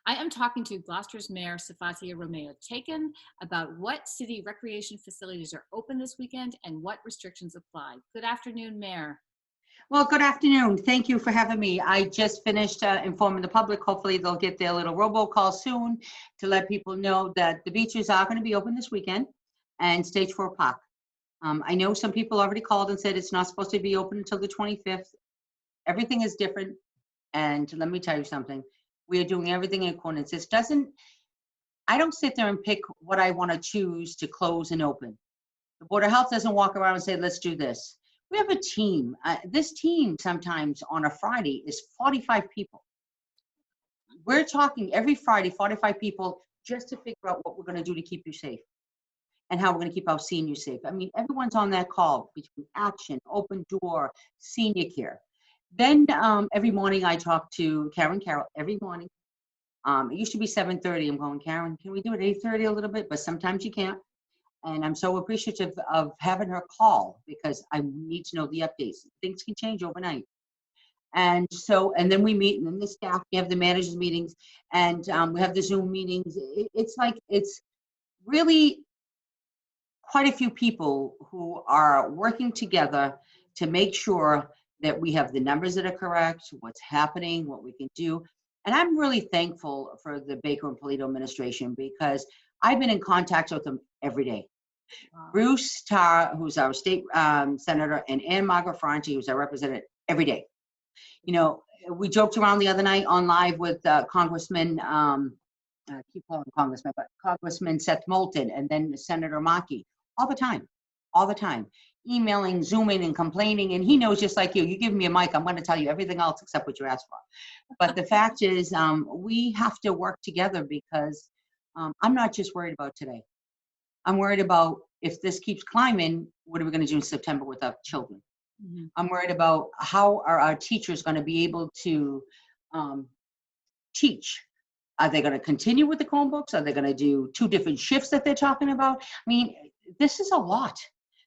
I am talking to Gloucester's Mayor Sefatia Romeo Theken about what city recreation facilities are open this weekend and what restrictions apply. Good afternoon, Mayor. Well, good afternoon. Thank you for having me. I just finished informing the public. Hopefully they'll get their little robocall soon to let people know that the beaches are going to be open this weekend and Stage 4 Park. I know some people already called and said it's not supposed to be open until the 25th. Everything is different. And let me tell you something. We are doing everything in accordance. I don't sit there and pick what I want to choose to close and open. The Board of Health doesn't walk around and say, let's do this. We have a team. This team sometimes on a Friday is 45 people. We're talking every Friday, 45 people, just to figure out what we're going to do to keep you safe and how we're going to keep our seniors safe. I mean, everyone's on that call between Action, Open Door, Senior Care. Then every morning I talk to Karen Carroll every morning. It used to be 7:30. I'm going, Karen, can we do it 8:30 a little bit? But sometimes you can't. And I'm so appreciative of having her call because I need to know the updates. Things can change overnight. And then we meet, and then the staff, we have the managers meetings, and we have the Zoom meetings. It's really quite a few people who are working together to make sure that we have the numbers that are correct, what's happening, what we can do. And I'm really thankful for the Baker and Polito administration because I've been in contact with them every day. Wow. Bruce Tarr, who's our state senator, and Ann Margaret Franchi, who's our representative, every day. You know, we joked around the other night on live with Congressman, I keep calling him Congressman, but Congressman Seth Moulton, and then Senator Markey, all the time, emailing, Zooming, and complaining. And he knows, just like you give me a mic, I'm going to tell you everything else except what you asked for. But the fact is, we have to work together because I'm not just worried about today. I'm worried about if this keeps climbing, what are we going to do in September with our children? Mm-hmm. I'm worried about how are our teachers going to be able to teach. Are they going to continue with the Chromebooks? Are they going to do 2 different shifts that they're talking about? I mean, this is a lot.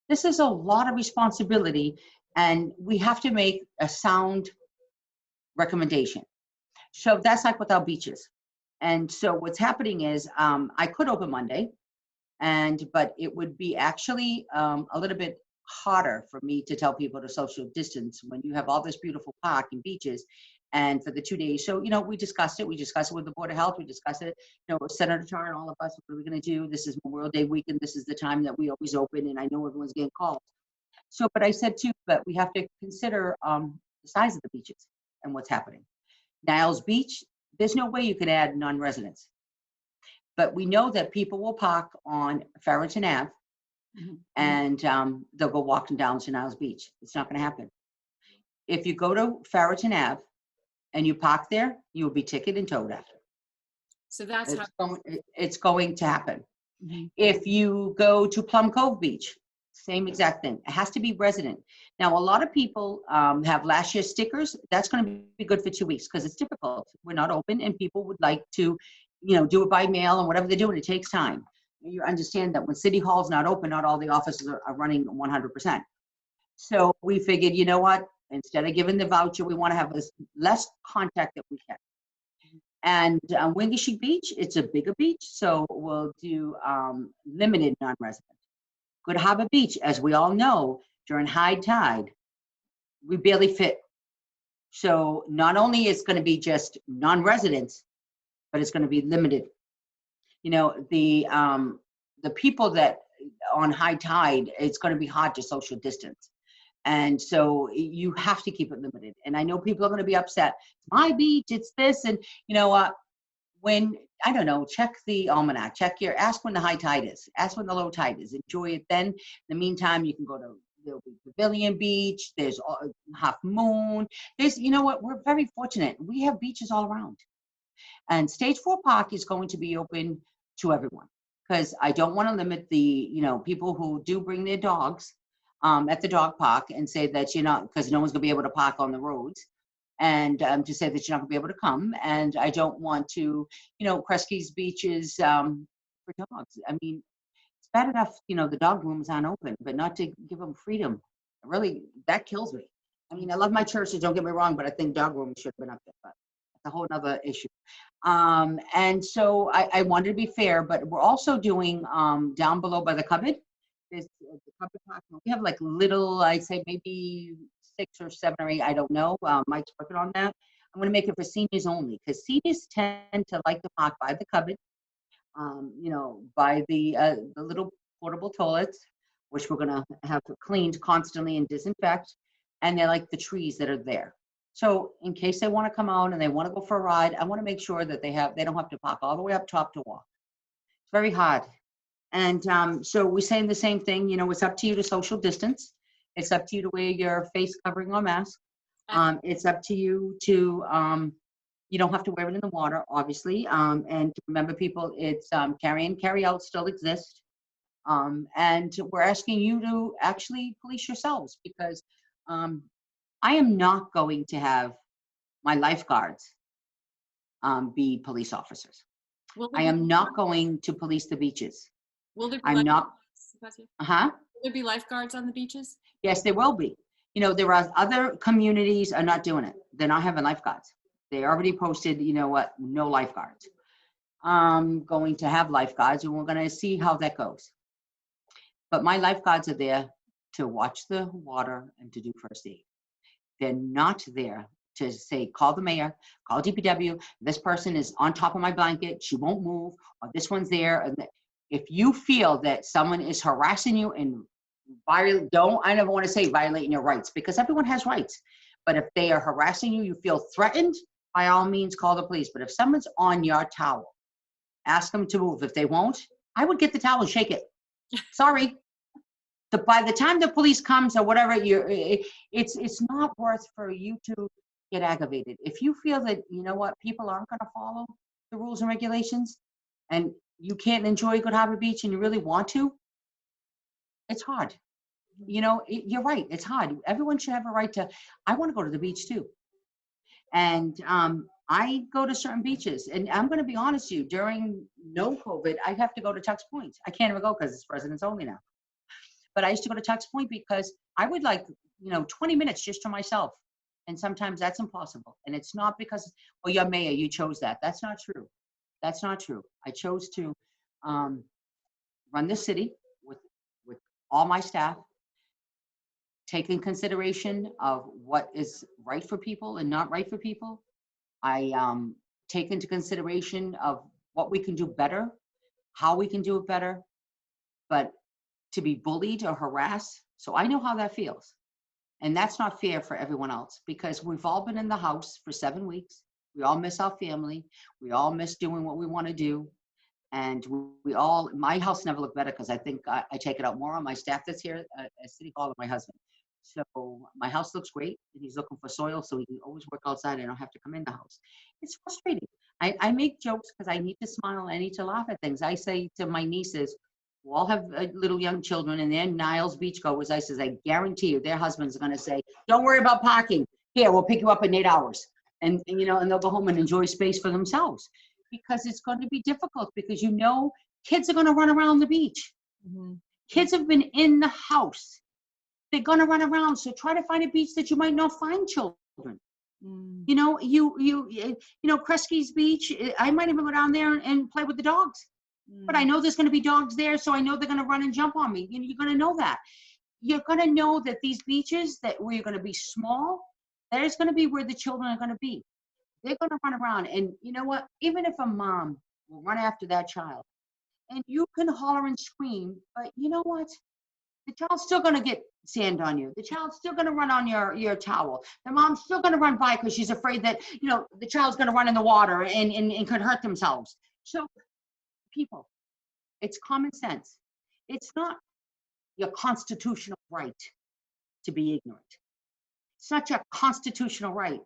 This is a lot of responsibility, and we have to make a sound recommendation. So that's like with our beaches. And so what's happening is I could open Monday, but it would be actually a little bit harder for me to tell people to social distance when you have all this beautiful park and beaches and for the 2 days. So, we discussed it. We discussed it with the Board of Health. We discussed it, Senator Tarr and all of us, what are we going to do? This is Memorial Day weekend. This is the time that we always open, and I know everyone's getting called. So, but I said too, but we have to consider the size of the beaches and what's happening. Niles Beach, there's no way you can add non-residents. But we know that people will park on Farrington Ave, mm-hmm. and they'll go walking down to Niles Beach. It's not going to happen. If you go to Farrington Ave and you park there, you will be ticketed and towed after. So that's it's going to happen. Mm-hmm. If you go to Plum Cove Beach, same exact thing. It has to be resident. Now, a lot of people have last year's stickers. That's going to be good for 2 weeks because it's difficult. We're not open, and people would like to do it by mail and whatever they do, and it takes time. You understand that when City Hall's not open, not all the offices are running 100%. So we figured, you know what? Instead of giving the voucher, we want to have as less contact that we can. And Wingashi Beach, it's a bigger beach, so we'll do limited non-resident. Good Harbor Beach, as we all know, during high tide, we barely fit. So not only is going to be just non-residents, but it's going to be limited. The people that on high tide, it's going to be hard to social distance. And so you have to keep it limited. And I know people are going to be upset. It's my beach, it's this. And when, I don't know, check the almanac, ask when the high tide is, ask when the low tide is, enjoy it then. In the meantime, you can go to Pavilion Beach, there's Half Moon. There's, we're very fortunate. We have beaches all around. And Stage 4 Park is going to be open to everyone because I don't want to limit the, people who do bring their dogs at the dog park and say that because no one's going to be able to park on the roads, and to say that you're not going to be able to come. And I don't want to, Kresge's beaches for dogs. I mean, it's bad enough, the dog rooms aren't open, but not to give them freedom. Really, that kills me. I mean, I love my churches, don't get me wrong, but I think dog rooms should have been up there. But a whole nother issue. And so I wanted to be fair, but we're also doing down below by the cupboard. There's the cupboard park. We have like little, I'd say maybe 6 or 7 or 8, I don't know. Mike's working on that. I'm going to make it for seniors only because seniors tend to like to park by the cupboard, by the little portable toilets, which we're going to have cleaned constantly and disinfect. And they like the trees that are there. So in case they want to come out and they want to go for a ride, I want to make sure that they don't have to park all the way up top to walk. It's very hard. And so we're saying the same thing, it's up to you to social distance. It's up to you to wear your face covering or mask. It's up to you to, you don't have to wear it in the water, obviously. And remember people, it's carry in, carry out still exist. And we're asking you to actually police yourselves because I am not going to have my lifeguards be police officers. I am not going to police the beaches. Will there be I'm not. Will there be lifeguards on the beaches? Yes, there will be. There are other communities are not doing it. They're not having lifeguards. They already posted, no lifeguards. I'm going to have lifeguards and we're going to see how that goes. But my lifeguards are there to watch the water and to do first aid. They're not there to say, call the mayor, call DPW, this person is on top of my blanket, she won't move, or this one's there. And if you feel that someone is harassing you and I never want to say violating your rights because everyone has rights. But if they are harassing you, you feel threatened, by all means, call the police. But if someone's on your towel, ask them to move. If they won't, I would get the towel and shake it. Sorry. By the time the police comes or whatever, it's not worth for you to get aggravated. If you feel that, people aren't going to follow the rules and regulations and you can't enjoy Good Harbor Beach and you really want to, it's hard. You're right. It's hard. Everyone should have a right to, I want to go to the beach too. And I go to certain beaches and I'm going to be honest with you, during no COVID, I have to go to Tux Point. I can't even go because it's residents only now. But I used to go to Tux Point because I would like, 20 minutes just to myself. And sometimes that's impossible. And it's not because, well, you're mayor, you chose that. That's not true. That's not true. I chose to run the city with all my staff, take in consideration of what is right for people and not right for people. I take into consideration of what we can do better, how we can do it better. But to be bullied or harassed. So I know how that feels. And that's not fair for everyone else because we've all been in the house for 7 weeks. We all miss our family. We all miss doing what we want to do. And my house never looked better because I think I take it out more on my staff that's here at City Hall and my husband. So my house looks great. And he's looking for soil so he can always work outside and I don't have to come in the house. It's frustrating. I make jokes because I need to smile. I need to laugh at things. I say to my nieces, we all have little young children and they're Niles beachgoers. I says, I guarantee you their husbands are going to say, don't worry about parking. Here, we'll pick you up in 8 hours. And they'll go home and enjoy space for themselves because it's going to be difficult because, kids are going to run around the beach. Mm-hmm. Kids have been in the house. They're going to run around. So try to find a beach that you might not find children. Mm. Kresge's Beach, I might even go down there and play with the dogs. But I know there's going to be dogs there, so I know they're going to run and jump on me. You're going to know that. You're going to know that these beaches where you're going to be small, there's going to be where the children are going to be. They're going to run around. And you know what? Even if a mom will run after that child, and you can holler and scream, but you know what? The child's still going to get sand on you. The child's still going to run on your towel. The mom's still going to run by because she's afraid that, the child's going to run in the water and could hurt themselves. So, people, it's common sense. It's not your constitutional right to be ignorant. It's not your constitutional right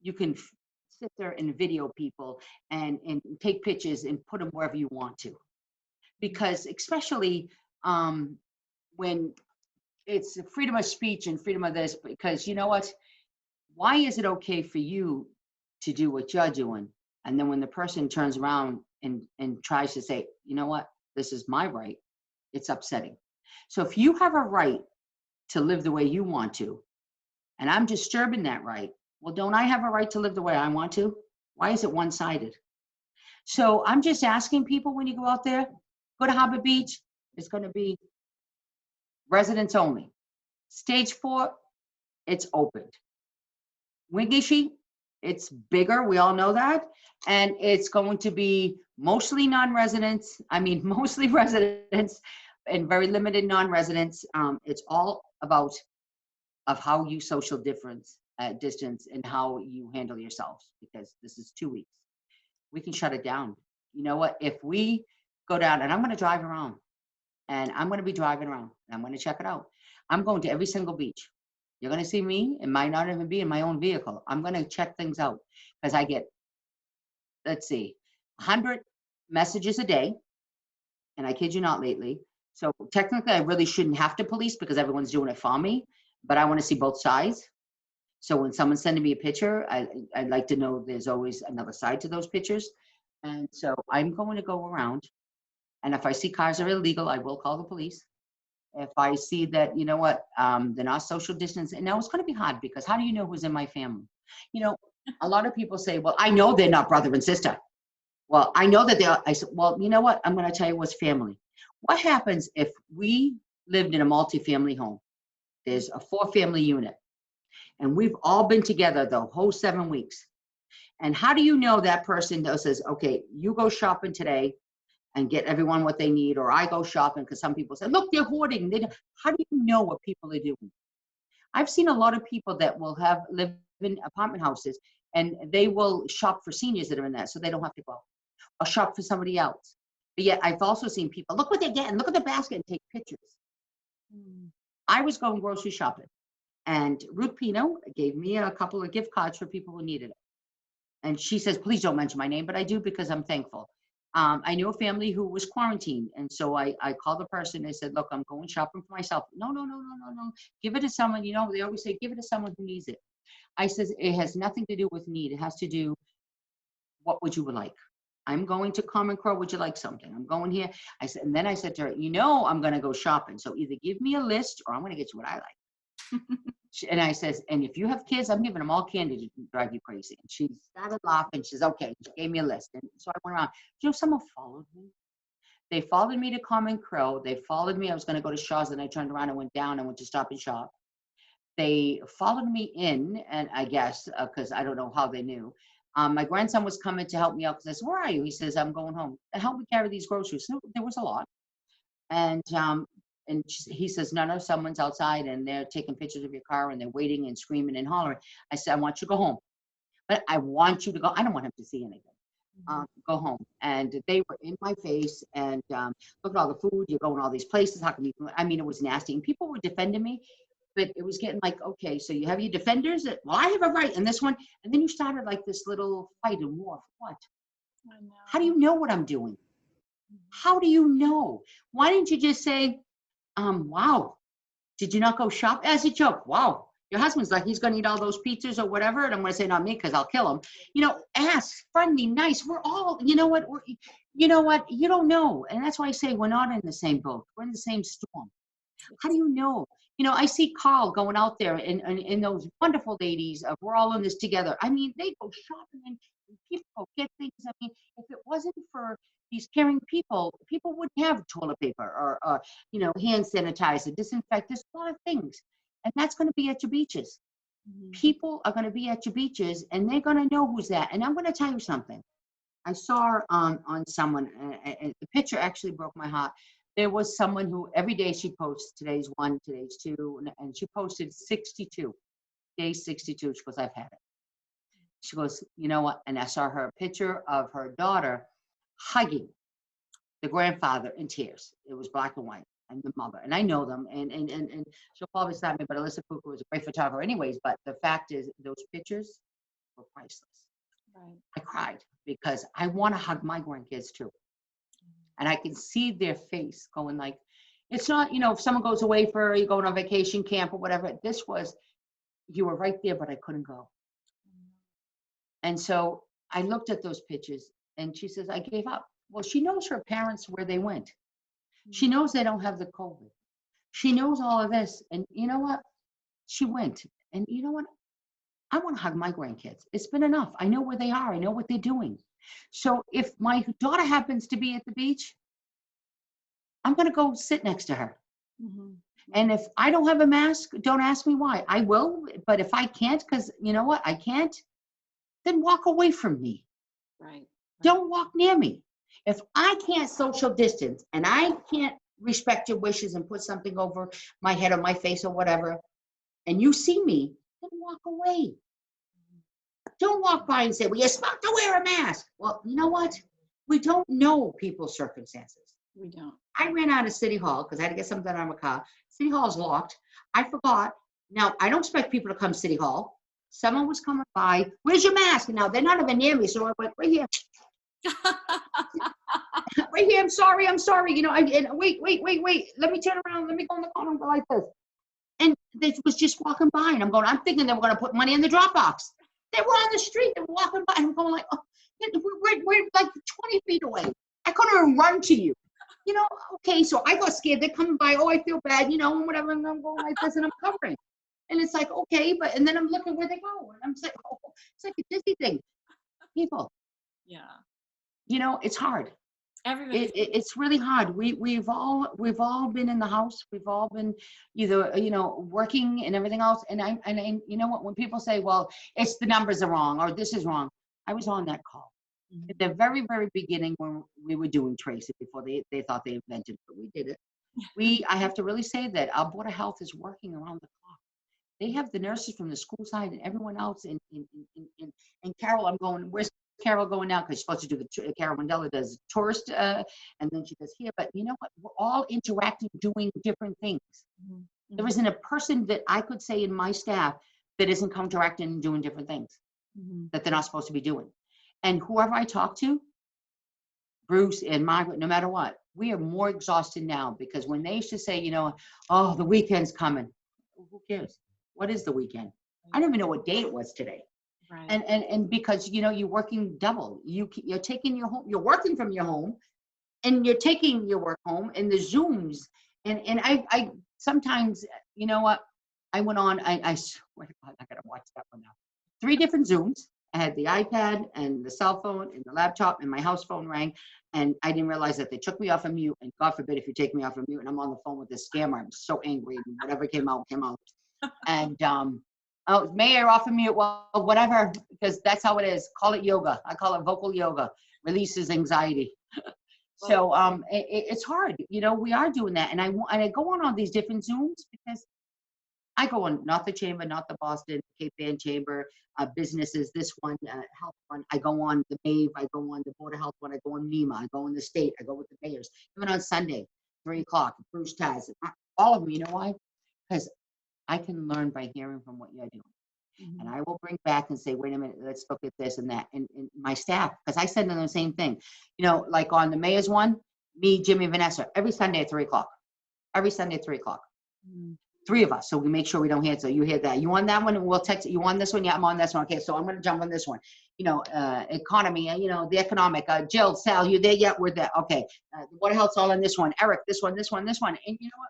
you can sit there and video people and take pictures and put them wherever you want to. Because especially when it's freedom of speech and freedom of this, because you know what? Why is it okay for you to do what you're doing? And then when the person turns around and tries to say, you know what, this is my right, it's upsetting. So if you have a right to live the way you want to, and I'm disturbing that right, Well, don't I have a right to live the way I want to? Why is it one-sided? So I'm just asking people, when you go out there, go to Harbor Beach, it's going to be residents only. Stage 4, it's opened. Wingishi, it's bigger, we all know that, and it's going to be mostly non-residents, mostly residents and very limited non-residents. It's all about of how you social distance and how you handle yourselves, because this is 2 weeks. We can shut it down. You know what? If we go down, and I'm going to drive around, and I'm going to be driving around, and I'm going to check it out. I'm going to every single beach. You're going to see me. It might not even be in my own vehicle. I'm going to check things out because I get, let's see, 100 messages a day, and I kid you not lately. So technically, I really shouldn't have to police because everyone's doing it for me, but I want to see both sides. So when someone's sending me a picture, I'd like to know there's always another side to those pictures. And so I'm going to go around, and if I see cars are illegal, I will call the police. If I see that, you know what, they're not social distancing. Now it's going to be hard because how do you know who's in my family? You know, a lot of people say, well, I know they're not brother and sister. Well, I know that they are. I said, well, you know what? I'm going to tell you what's family. What happens if we lived in a multi-family home? There's a 4-family unit, and we've all been together the whole 7 weeks. And how do you know that person says, okay, you go shopping today and get everyone what they need, or I go shopping, because some people say, look, they're hoarding. How do you know what people are doing? I've seen a lot of people that will live in apartment houses, and they will shop for seniors that are in that, so they don't have to go, or shop for somebody else. But yet I've also seen people, look what they're getting, look at the basket, and take pictures. I was going grocery shopping, and Ruth Pino gave me a couple of gift cards for people who needed it. And she says, please don't mention my name, but I do because I'm thankful. I knew a family who was quarantined. And so I called the person. I said, look, I'm going shopping for myself. No. Give it to someone, they always say, give it to someone who needs it. I says, it has nothing to do with need. It has to do, what would you like? I'm going to Common Crow. Would you like something? I'm going here. I said, and then I said to her, I'm going to go shopping. So either give me a list or I'm going to get you what I like. And I says, and if you have kids, I'm giving them all candy to drive you crazy. And she started laughing. She says, okay. She gave me a list. And so I went around. Someone followed me. They followed me to Common Crow. They followed me. I was going to go to Shaw's, and I turned around and went down and went to Stop and Shop. They followed me in, and I guess, because I don't know how they knew. My grandson was coming to help me out because I said, where are you? He says, I'm going home. Help me carry these groceries. So there was a lot. And he says, no, someone's outside and they're taking pictures of your car and they're waiting and screaming and hollering. I said, I want you to go home. But I want you to go. I don't want him to see anything. Go home. And they were in my face and look at all the food. You're going all these places. How can you? It was nasty. And people were defending me, but it was getting like, okay, so you have your defenders. Well, I have a right. And this one. And then you started like this little fight and war. What? I know. How do you know what I'm doing? How do you know? Why didn't you just say, wow, did you not go shop? As a joke, wow, your husband's like, he's going to eat all those pizzas or whatever. And I'm going to say, not me, because I'll kill him. Ask, friendly, nice. We're all, you know what? You don't know. And that's why I say we're not in the same boat. We're in the same storm. How do you know? I see Carl going out there and those wonderful ladies of we're all in this together. They go shopping and people go get things. If it wasn't for these caring people wouldn't have toilet paper or hand sanitizer, disinfect. There's a lot of things. And that's going to be at your beaches. People are going to be at your beaches and they're going to know who's that. And I'm going to tell you something. I saw on someone, and the picture actually broke my heart. There was someone who every day she posts, today's 1, today's 2, and she posted 62, day 62. She goes, I've had it. She goes, you know what? And I saw her picture of her daughter hugging the grandfather in tears. It was black and white, and the mother. And I know them, and she'll probably stop me, but Alyssa Cooper was a great photographer anyways. But the fact is, those pictures were priceless. Right. I cried because I want to hug my grandkids too. And I can see their face going like, it's not, if someone goes away you're going on vacation camp or whatever, this was, you were right there, but I couldn't go. And so I looked at those pictures and she says, I gave up. Well, she knows her parents where they went. She knows they don't have the COVID. She knows all of this. And you know what? She went. And you know what? I want to hug my grandkids. It's been enough. I know where they are. I know what they're doing. So if my daughter happens to be at the beach, I'm going to go sit next to her. Mhm. And if I don't have a mask, don't ask me why. I will, but if I can't, because you know what, I can't, then walk away from me. Right. Right. Don't walk near me. If I can't social distance and I can't respect your wishes and put something over my head or my face or whatever, and you see me, then walk away. Don't walk by and say, well, you're supposed to wear a mask. Well, you know what? We don't know people's circumstances. We don't. I ran out of City Hall because I had to get something out of my car. City Hall is locked. I forgot. Now, I don't expect people to come City Hall. Someone was coming by. Where's your mask? Now, they're not even near me. So I went, right here. Right here. I'm sorry. I'm sorry. You know, wait. Let me turn around. Let me go in the corner and go like this. And they was just walking by. And I'm thinking they were going to put money in the drop box. They were on the street. They were walking by. And I'm going like, oh, we're like 20 feet away. I couldn't even run to you. You know, okay, so I got scared. They're coming by. Oh, I feel bad, you know, and whatever. And I'm going like this and I'm covering. And it's like, okay, and then I'm looking where they go. And I'm like, oh, it's like a Disney thing. People, Yeah. you know, it's hard. Everybody. It's really hard. We've all been in the house. We've all been either, you know, working and everything else. And you know what, when people say, well, it's the numbers are wrong or this is wrong. I was on that call. Mhm. At the very, very beginning when we were doing Tracy before they thought they invented it, but we did it. I have to really say that our Board of Health is working around the clock. They have the nurses from the school side and everyone else. And Carol, I'm going, where's Carol going now? Because she's supposed to do Carol Mandela does tourist, and then she does here. But you know what? We're all interacting, doing different things. Mhm. There isn't a person that I could say in my staff that isn't counteracting and doing different things Mhm. that they're not supposed to be doing. And whoever I talk to, Bruce and Margaret, no matter what, we are more exhausted now because when they used to say, you know, oh, the weekend's coming. Who cares? What is the weekend? I don't even know what day it was today. Right. And because, you know, you're working double. You're taking your home, you're working from your home and you're taking your work home and the Zooms. And I sometimes, you know what? I went on, I swear to God, I gotta watch that one now. 3 different Zooms. I had the iPad and the cell phone and the laptop and my house phone rang. And I didn't realize that they took me off of mute. And God forbid if you take me off of mute and I'm on the phone with this scammer, I'm so angry. And whatever came out, came out. And oh, Mayor off of mute. Well, whatever, because that's how it is. Call it yoga. I call it vocal yoga. Releases anxiety. So it's hard. You know, we are doing that. And I go on all these different Zooms because I go on not the chamber, not the Boston, Cape Ann Chamber, businesses, this one, health one. I go on the MAVE, I go on the Board of Health one, I go on NEMA, I go on the state, I go with the mayors. Even on Sunday, 3 o'clock, Bruce Taz, all of them, you know why? Because I can learn by hearing from what you're doing. Mhm. And I will bring back and say, wait a minute, let's look at this and that. And my staff, because I send them the same thing. You know, like on the mayor's one, me, Jimmy, Vanessa, every Sunday at 3 o'clock. Every Sunday at 3 o'clock. Mhm. 3 of us, so we make sure we don't hear it. So you hear that. You on that one, and we'll text it. You on this one? Yeah, I'm on this one. Okay, so I'm going to jump on this one. You know, economy. You know, the economic. Jill, Sal, you there yet? We're there. Okay. What else? All on this one. Eric, this one. And you know what?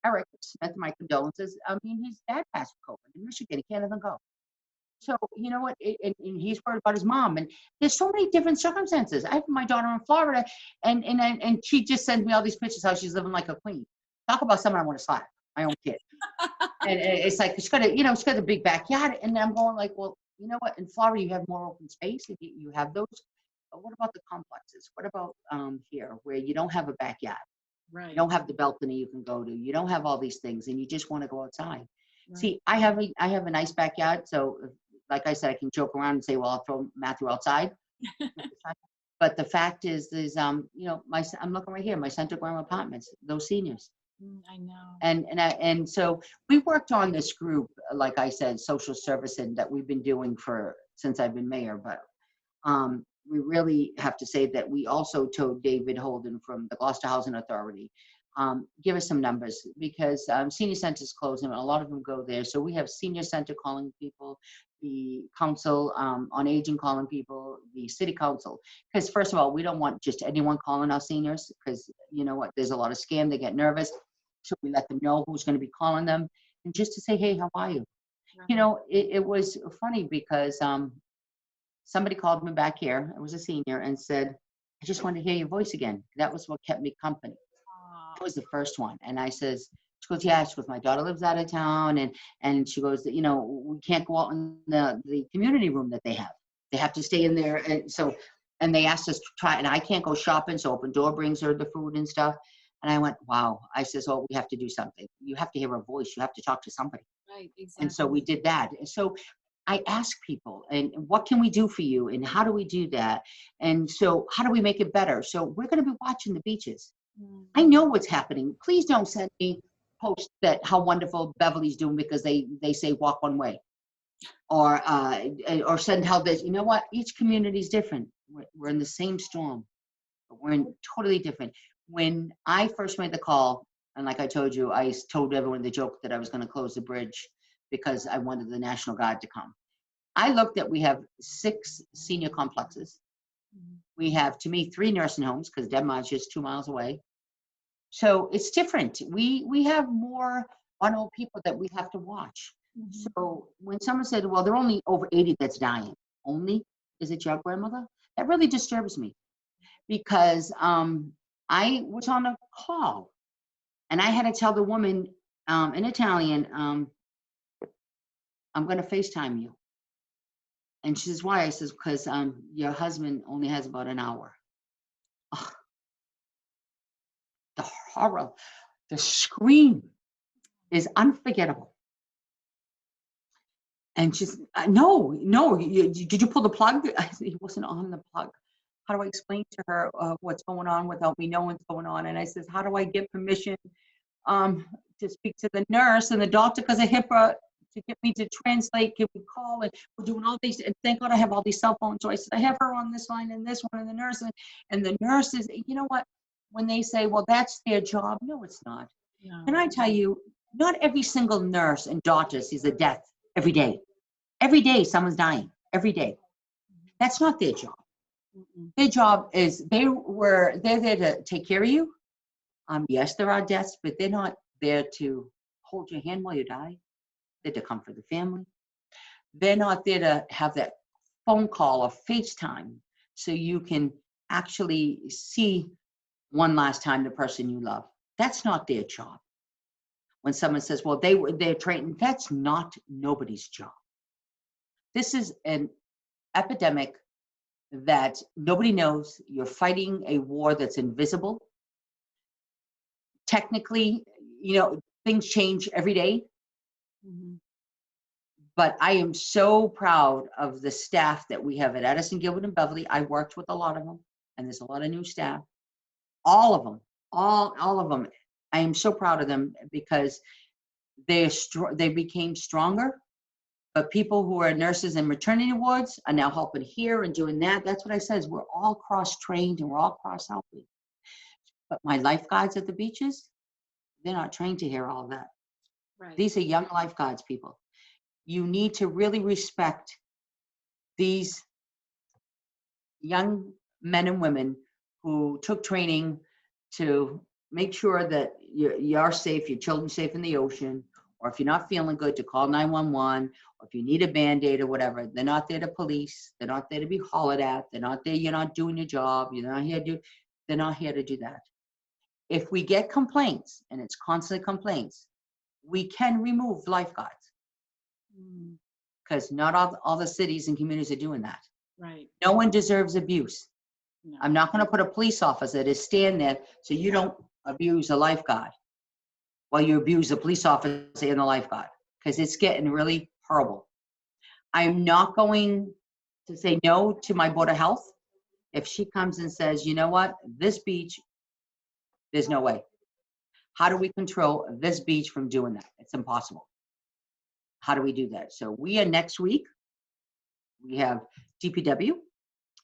Eric Smith, my condolences. I mean, his dad passed with COVID in Michigan. He can't even go. So you know what? And he's worried about his mom. And there's so many different circumstances. I have my daughter in Florida, and she just sends me all these pictures how she's living like a queen. Talk about someone I want to slap. My own kid. And it's like she's got a big backyard, and I'm going like, well, you know what? In Florida, you have more open space. You have those. But what about the complexes? What about here, where you don't have a backyard? Right. You don't have the balcony you can go to. You don't have all these things, and you just want to go outside. Right. See, I have a nice backyard, so like I said, I can joke around and say, well, I'll throw Matthew outside. But the fact is, you know, I'm looking right here, my Center Graham apartments, those seniors. I know. And so we worked on this group, like I said, social servicing that we've been doing since I've been mayor. But we really have to say that we also told David Holden from the Gloucester Housing Authority, give us some numbers because senior centers closing, and a lot of them go there. So we have senior center calling people, the council on aging calling people, the city council. Because first of all, we don't want just anyone calling our seniors because you know what, there's a lot of scam. They get nervous. So we let them know who's going to be calling them and just to say, hey, how are you? Right. It was funny because somebody called me back here. It was a senior and said, I just want to hear your voice again. That was what kept me company. That was the first one. And I says, she goes, yeah. She goes, my daughter lives out of town. And she goes, we can't go out in the community room that they have. They have to stay in there. And they asked us to try, and I can't go shopping. So Open Door brings her the food and stuff. And I went, wow. I says, oh, we have to do something. You have to hear her voice. You have to talk to somebody. Right. And so Exactly. we did that. And so I ask people, and what can we do for you? And how do we do that? And so how do we make it better? So we're going to be watching the beaches. I Mhm. know what's happening. Please don't send me posts that how wonderful Beverly's doing because they say walk one way, or send how this. You know what? Each community is different. We're in the same storm, but we're in totally different. When I first made the call, and like I told you, I told everyone the joke that I was going to close the bridge because I wanted the National Guard to come. I looked at, we have 6 senior complexes. Mhm. We have, to me, 3 nursing homes because Denmark's just 2 miles away. So it's different. We have more vulnerable people that we have to watch. Mhm. So when someone said, well, they're only over 80 that's dying, only, is it your grandmother? That really disturbs me because I was on a call and I had to tell the woman in Italian, I'm going to FaceTime you. And she says, why? I says, because your husband only has about an hour. Ugh, the horror, the scream is unforgettable. And she's, no, did you pull the plug? I said, he wasn't on the plug. How do I explain to her what's going on without me knowing what's going on? And I says, how do I get permission to speak to the nurse and the doctor because of HIPAA to get me to translate? Can we call? And we're doing all these, and thank God I have all these cell phones. So I said, I have her on this line and this one and the nurse. And the nurses, you know what? When they say, well, that's their job. No, it's not. Can No. I tell you, not every single nurse and doctor sees a death every day. Every day someone's dying. Every day. That's not their job. Mm-mm. Their job is they're there to take care of you. Yes, there are deaths, but they're not there to hold your hand while you die. They're to comfort the family. They're not there to have that phone call or FaceTime so you can actually see one last time the person you love. That's not their job. When someone says, well, they're trained, that's not nobody's job. This is an epidemic that nobody knows. You're fighting a war that's invisible. Technically, things change every day, Mhm. but I am so proud of the staff that we have at Edison, Gilbert, and Beverly. I worked with a lot of them, and there's a lot of new staff. All of them, all of them. I am so proud of them because they became stronger. But people who are nurses in maternity wards are now helping here and doing that. That's what I said, is we're all cross-trained and we're all cross-helping. But my lifeguards at the beaches, they're not trained to hear all that. Right. These are young lifeguards, people. You need to really respect these young men and women who took training to make sure that you're safe, your children's safe in the ocean, or if you're not feeling good, to call 911, or if you need a Band-Aid or whatever. They're not there to police. They're not there to be hollered at. They're not there, you're not doing your job. They're not here to do that. If we get complaints, and it's constant complaints, we can remove lifeguards Mm. because not all the cities and communities are doing that. Right. No one deserves abuse. I'm No. not going to put a police officer to stand there so you don't abuse a lifeguard while you abuse the police officer and the lifeguard, because it's getting really horrible. I'm not going to say no to my Board of Health if she comes and says, you know what, this beach, there's no way. How do we control this beach from doing that? It's impossible. How do we do that? So we are next week. We have DPW.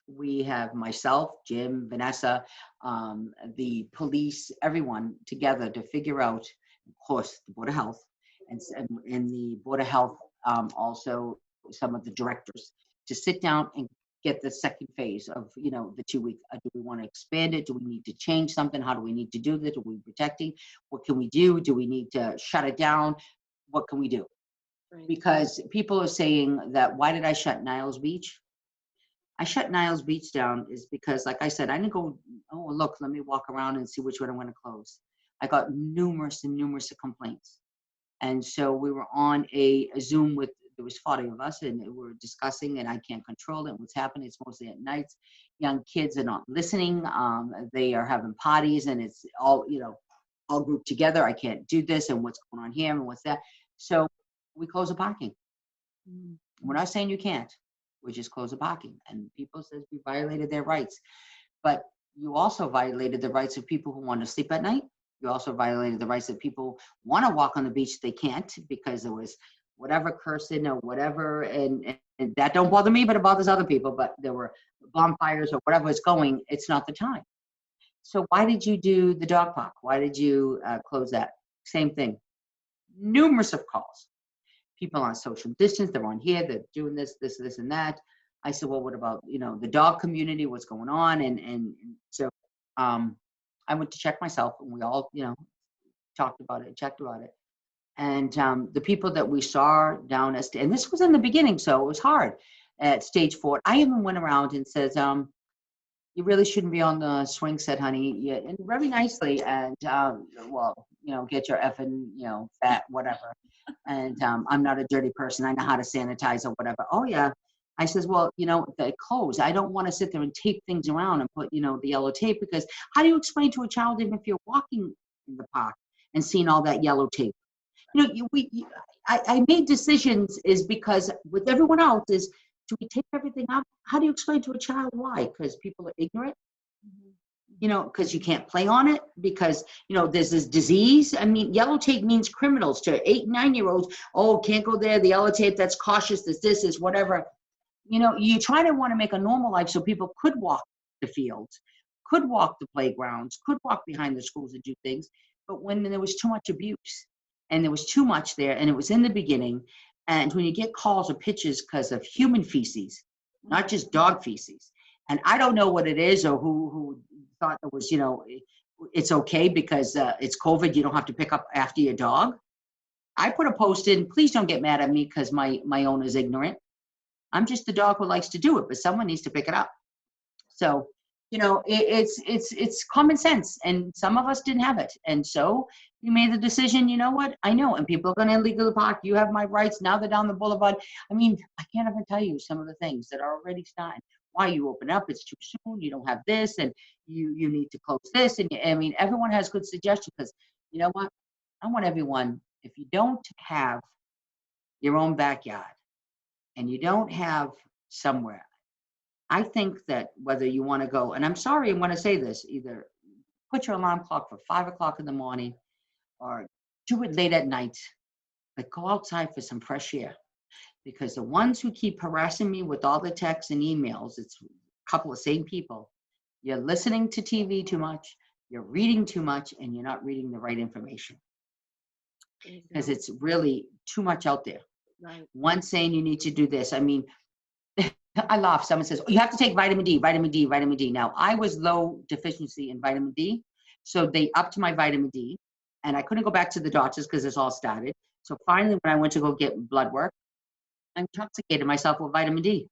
We have myself, Jim, Vanessa, the police, everyone together to figure out, of course, the Board of Health, and the Board of Health, also some of the directors, to sit down and get the second phase of, the 2 week. Do we want to expand it? Do we need to change something? How do we need to do this? Are we protecting? What can we do? Do we need to shut it down? What can we do? Right. because people are saying that, why did I shut Niles Beach? I shut Niles Beach down is because, like I said, I didn't go, oh, look, let me walk around and see which one I'm going to close. I got numerous and numerous of complaints. And so we were on a Zoom with, there was 40 of us, and we were discussing, and I can't control it. What's happening, it's mostly at nights. Young kids are not listening. They are having parties, and it's all, all grouped together. I can't do this, and what's going on here, and what's that. So we close the parking. Mm. We're not saying you can't. We just close the parking. And people says we violated their rights. But you also violated the rights of people who want to sleep at night. You also violated the rights of people want to walk on the beach. They can't because there was whatever cursing or whatever. And that don't bother me, but it bothers other people. But there were bonfires or whatever is going. It's not the time. So why did you do the dog park? Why did you close that? Same thing. Numerous of calls. People on social distance, they're on here, they're doing this, and that. I said, well, what about, the dog community, what's going on? And so I went to check myself, and we all, talked about it, checked about it. And the people that we saw down at, and this was in the beginning, so it was hard at stage 4. I even went around and says, you really shouldn't be on the swing set, honey. Yeah, and very nicely. And well, get your effing, fat, whatever. And I'm not a dirty person. I know how to sanitize or whatever. Oh yeah. I says, well, the clothes. I don't want to sit there and tape things around and put, the yellow tape, because how do you explain to a child, even if you're walking in the park and seeing all that yellow tape? I made decisions is because with everyone else is, do we take everything out? How do you explain to a child why? Because people are ignorant, because you can't play on it, because, there's this disease. I mean, yellow tape means criminals to 8, 9-year-olds. Oh, can't go there. The yellow tape, that's cautious. This is whatever. You try to want to make a normal life so people could walk the fields, could walk the playgrounds, could walk behind the schools and do things. But when there was too much abuse and there was too much there, and it was in the beginning, and when you get calls or pictures because of human feces, not just dog feces, and I don't know what it is or who thought it was, it's okay because it's COVID, you don't have to pick up after your dog. I put a post in, please don't get mad at me because my owner's ignorant. I'm just the dog who likes to do it, but someone needs to pick it up. So, it's common sense, and some of us didn't have it. And so we made the decision, what? I know, and people are going to illegally park. You have my rights. Now they're down the boulevard. I mean, I can't even tell you some of the things that are already starting. Why you open up? It's too soon. You don't have this, and you need to close this. And I mean, everyone has good suggestions, because you know what? I want everyone, if you don't have your own backyard and you don't have somewhere, I think that whether you want to go, and I'm sorry, I'm going to say this, either put your alarm clock for 5 o'clock in the morning or do it late at night, but go outside for some fresh air. Because the ones who keep harassing me with all the texts and emails, it's a couple of same people. You're listening to TV too much, you're reading too much, and you're not reading the right information. Because it's really too much out there. Right. One saying you need to do this. I mean, I laugh. Someone says, oh, you have to take vitamin D, vitamin D, vitamin D. Now, I was low deficiency in vitamin D, so they upped my vitamin D, and I couldn't go back to the doctors because this all started. So finally, when I went to go get blood work, I intoxicated myself with vitamin D.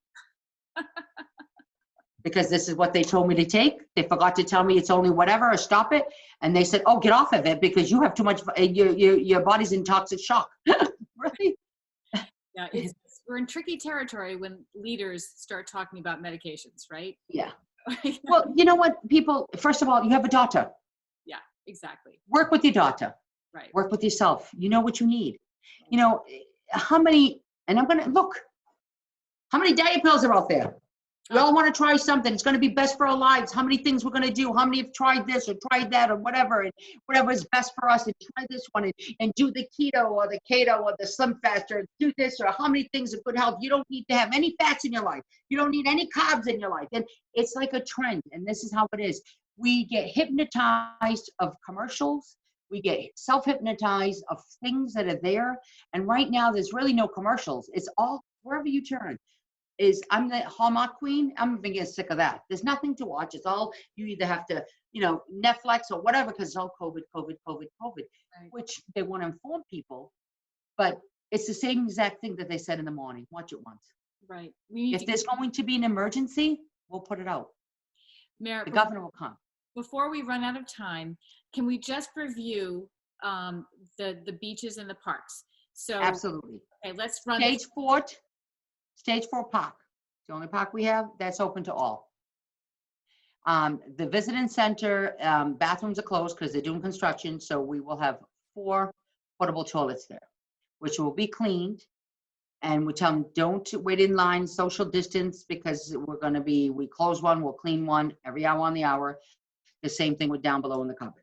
Because this is what they told me to take. They forgot to tell me it's only whatever, or stop it. And they said, oh, get off of it because you have too much, your body's in toxic shock. Really? Yeah, we're in tricky territory when leaders start talking about medications, right? Yeah. Well, you know what, people, first of all, you have a daughter. Yeah, exactly. Work with your daughter. Right. Work with yourself. You know what you need. How many, and I'm going to look, how many diet pills are out there? We all want to try something. It's going to be best for our lives. How many things we're going to do? How many have tried this or tried that or whatever, and whatever is best for us, and try this one and do the keto or the slim fast, or do this, or how many things of good health. You don't need to have any fats in your life. You don't need any carbs in your life. And it's like a trend. And this is how it is. We get hypnotized of commercials. We get self-hypnotized of things that are there. And right now, there's really no commercials. It's all wherever you turn. I'm the Hallmark queen. I'm even getting sick of that. There's nothing to watch. It's all, you either have to, Netflix or whatever, because it's all COVID, right. Which they want to inform people. But It's the same exact thing that they said in the morning. Watch it once. Right. We need If to, there's going to be an emergency, we'll put it out. Mayor, The governor will come. before we run out of time, can we just review the beaches and the parks? So, Absolutely. okay, let's run. Stage 4 park. The only park we have that's open to all. The visiting center, bathrooms are closed because they're doing construction, so we will have 4 portable toilets there, which will be cleaned. And we tell them, don't wait in line, social distance, because we close one, we'll clean one every hour on the hour. The same thing with down below in the cupboard.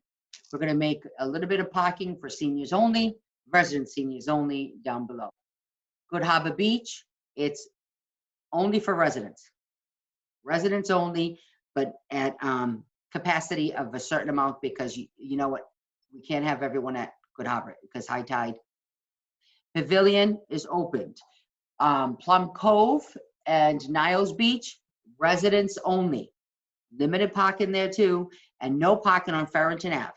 We're gonna make a little bit of parking for seniors only, resident seniors only down below. Good Harbor Beach, it's only for residents. Residents only, but at capacity of a certain amount, because you know what, we can't have everyone at Good Harbor because high tide. Pavilion is opened. Plum Cove and Niles Beach, residents only. Limited parking there too, and no parking on Farrington Ave.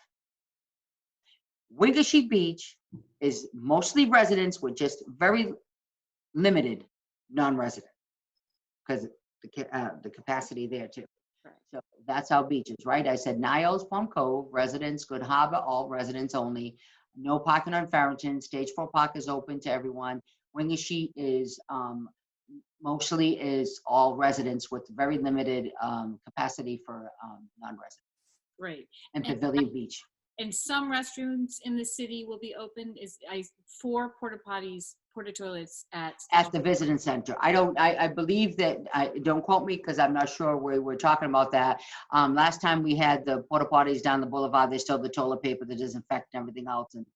Wingashi Beach is mostly residents with just very limited non-resident because the capacity there too. Right. So that's our beaches, right? I said Niles, Plum Cove, residents, Good Harbor, all residents only. No parking on Farrington. Stage 4 park is open to everyone. Wingashi is mostly is all residents with very limited capacity for non-residents. Great. And Pavilion Beach. And some restrooms in the city will be open. 4 porta toilets At the visiting center. I believe that, don't quote me because I'm not sure we're talking about that. Last time we had the porta potties down the boulevard, they still have the toilet paper, the disinfectant, everything else. And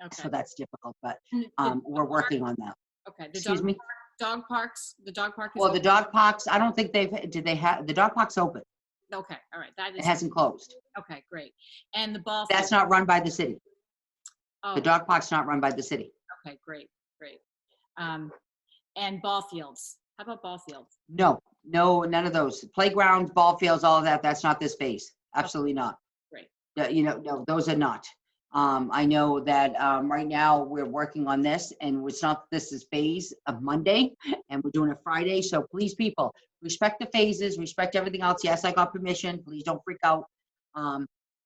okay. so that's difficult, but And we're working on that. Okay. Excuse me? Dog parks, the dog park is Well, open. the dog parks, I don't think the dog park's open. Okay, all right. That is It hasn't closed. okay, great. And the ball That's field. not run by the city. Oh, The dog park's not run by the city. okay, great. And ball fields. How about ball fields? No, none of those. Playgrounds, ball fields, all of that, that's not this space. Absolutely not. Great. No, those are not. I know that right now we're working on this, and it's not, this is phase of Monday, and we're doing it Friday. So please, people, respect the phases, respect everything else. Yes, I got permission. Please don't freak out.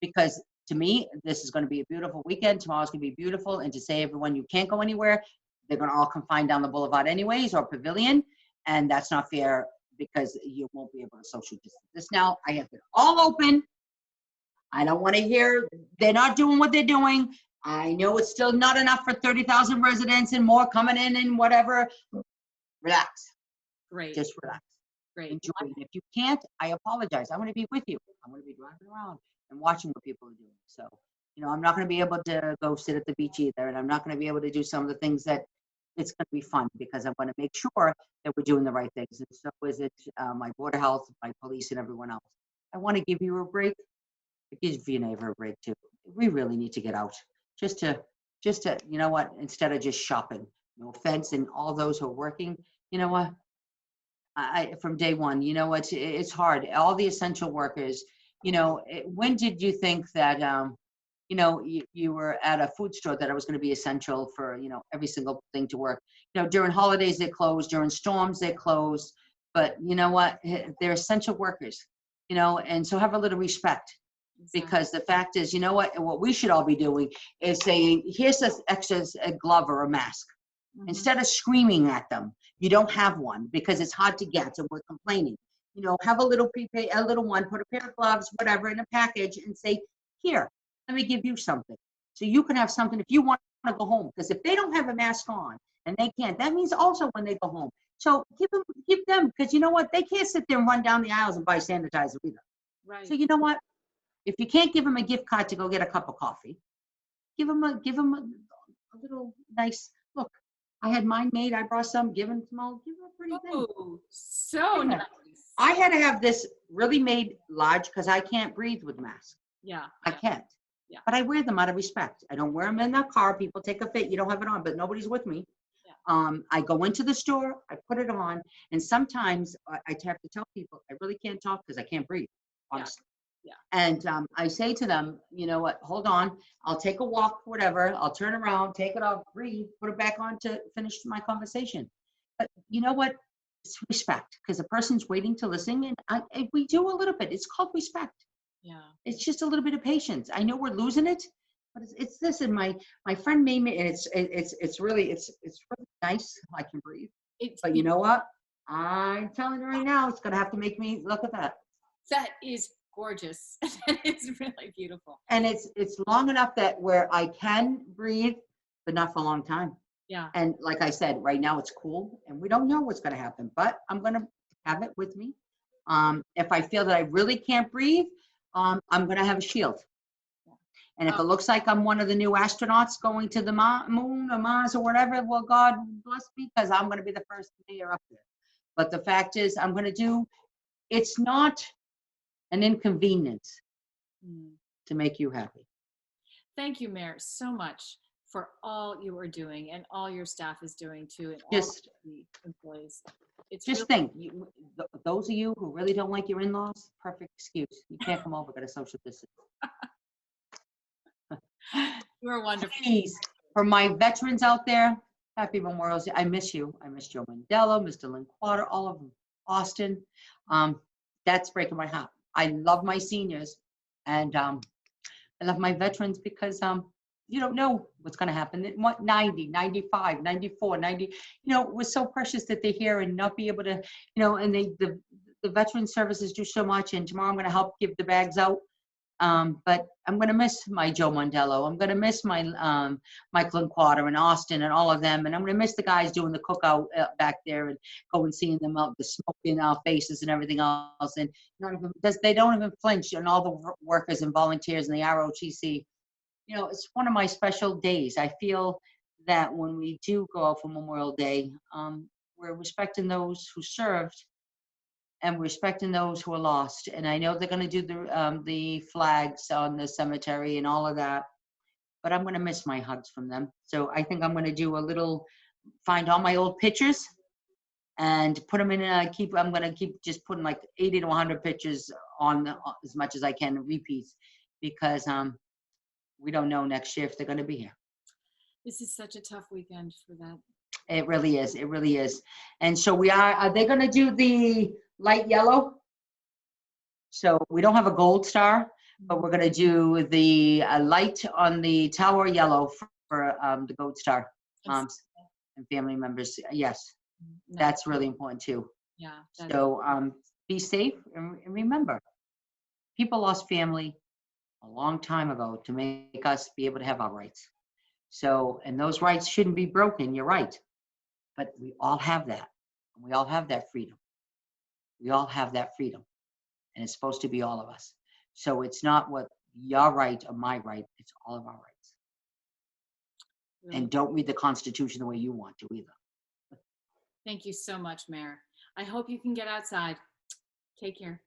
Because to me, this is going to be a beautiful weekend. Tomorrow's going to be beautiful. And to say everyone, you can't go anywhere, they're going to all confine down the boulevard anyways, or pavilion. And that's not fair because you won't be able to social distance. This now, I have it all open. I don't want to hear they're not doing what they're doing. I know it's still not enough for 30,000 residents and more coming in and whatever. Relax. Great. Just relax. Great. Enjoy. And if you can't, I apologize. I'm going to be with you. I'm going to be driving around and watching what people are doing. So, I'm not going to be able to go sit at the beach either. And I'm not going to be able to do some of the things that it's going to be fun because I'm going to make sure that we're doing the right things. And so is it my Board of Health, my police, and everyone else. I want to give you a break. Give your neighbor a break too. We really need to get out just to, you know what, instead of just shopping. No offense, and all those who are working, you know what, I from day one, it's hard. All the essential workers, when did you think that, you were at a food store that it was going to be essential for, every single thing to work? During holidays they closed, during storms they closed, but you know what, they're essential workers, and so have a little respect. Because the fact is, what we should all be doing is saying, here's this extra glove or a mask. Mm-hmm. Instead of screaming at them, you don't have one because it's hard to get and we're complaining. Have a little one, put a pair of gloves, whatever, in a package and say, here, let me give you something. So you can have something if you want to go home. Because if they don't have a mask on and they can't, that means also when they go home. So give them, because you know what? They can't sit there and run down the aisles and buy sanitizer either. Right. So you know what? If you can't give them a gift card to go get a cup of coffee, give them a little nice look. I had mine made. I brought some. Give them a pretty thing. Oh, so yeah. Nice. I had to have this really made large because I can't breathe with masks. Yeah. I can't. Yeah. But I wear them out of respect. I don't wear them in the car. People take a fit. You don't have it on, but nobody's with me. Yeah. I go into the store. I put it on, and sometimes I have to tell people I really can't talk because I can't breathe. Honestly. Yeah. And I say to them, you know what, hold on, I'll take a walk, whatever, I'll turn around, take it off, breathe, put it back on to finish my conversation. But you know what? It's respect, because the person's waiting to listen, and we do a little bit. It's called respect. Yeah. It's just a little bit of patience. I know we're losing it, but it's this. And my friend made me, and it's really nice. I can breathe. It's But you know what? I'm telling you right now, it's gonna have to make me look at that. that is gorgeous. That is really beautiful. And it's long enough that where I can breathe, but not for a long time. Yeah. And like I said, right now it's cool, and we don't know what's gonna happen, but I'm gonna have it with me. If I feel that I really can't breathe, I'm gonna have a shield. And if Oh, it looks like I'm one of the new astronauts going to the moon or Mars or whatever, well, God bless me, because I'm going to be the first mayor up there. But the fact is, I'm going to do, it's not an inconvenience mm. to make you happy. Thank you, Mayor, so much for all you are doing and all your staff is doing too, and all Just, the employees. It's just think, those of you who really don't like your in-laws, perfect excuse. You can't come over, get a social distance. you are wonderful. Please, for my veterans out there, happy Memorial Day. I miss you. I miss Joe Mandela, Mr. Linquater, all of them. Austin. That's breaking my heart. I love my seniors, and I love my veterans because you don't know what's going to happen. What 90, 95, 94, 90, it was so precious that they're here and not be able to, and the veteran services do so much. And tomorrow I'm going to help give the bags out. But I'm going to miss my Joe Mondello. I'm going to miss my Mike Linquater and Austin and all of them. And I'm going to miss the guys doing the cookout back there and going seeing them out, the smoke in our faces and everything else. And they don't even flinch. And all the workers and volunteers in the ROTC. It's one of my special days. I feel that when we do go out for Memorial Day, we're respecting those who served and respecting those who are lost. And I know they're going to do the flags on the cemetery and all of that, but I'm going to miss my hugs from them. So I think I'm going to do find all my old pictures and put them in. I'm going to keep just putting like 80 to 100 pictures on as much as I can, repeats, because we don't know next year if they're going to be here. This is such a tough weekend for that. It really is. It really is. And so are they going to do the light yellow? So we don't have a gold star, but we're going to do the light on the tower yellow for the gold star moms and family members. Yes, that's really important too. Yeah. So be safe and remember, people lost family a long time ago to make us be able to have our rights. So, and those rights shouldn't be broken. You're right. But we all have that. We all have that freedom. We all have that freedom. And it's supposed to be all of us. So it's not what your right or my right, it's all of our rights. Really? And don't read the Constitution the way you want to either. Thank you so much, Mayor. I hope you can get outside. Take care.